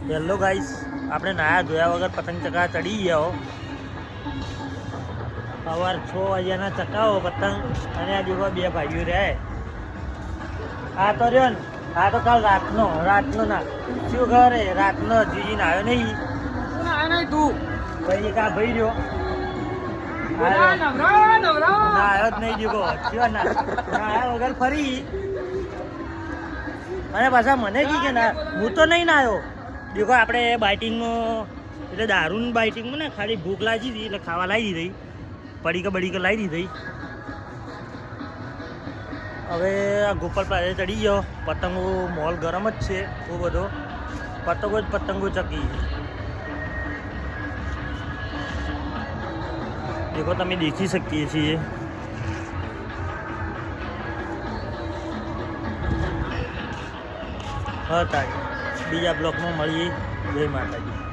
Hello guys, આપણે નાયા ધોયા વગર પતંગ ચકા ચડી ગયા હો. સવાર 6 વાગ્યાના ચકાવો પતંગ. અને આ જેવા બે ભાઈઓ રહ્યા. આ તો રહ્યો ને, આ તો કાલ રાતનો ના શું ખબર રાતનો જીજીને આવ્યો નહીં. તું ભાઈ કા ભાઈ રહ્યો આવ્યો જ નહીં દીકો ના આવ્યા વગર ફરી. અને પાછા મને કી કે ના હું તો નહીં ના આવ્યો. દેખો આપણે બાઇટિંગમાં એટલે દારૂની બાઇટિંગમાં ને ખાલી ભૂખ લાગી હતી એટલે ખાવા લાવી દીધી. બડીકા લાવી દીધી. હવે આ ગોપાલ પાસે ચડી ગયો. પતંગો મોલ ગરમ જ છે બહુ બધો. પતંગો ચકી દેખો તમે દેખી શકીએ છીએ. હા તારી બીજા બ્લોકમાં મળીએ. જય માતાજી.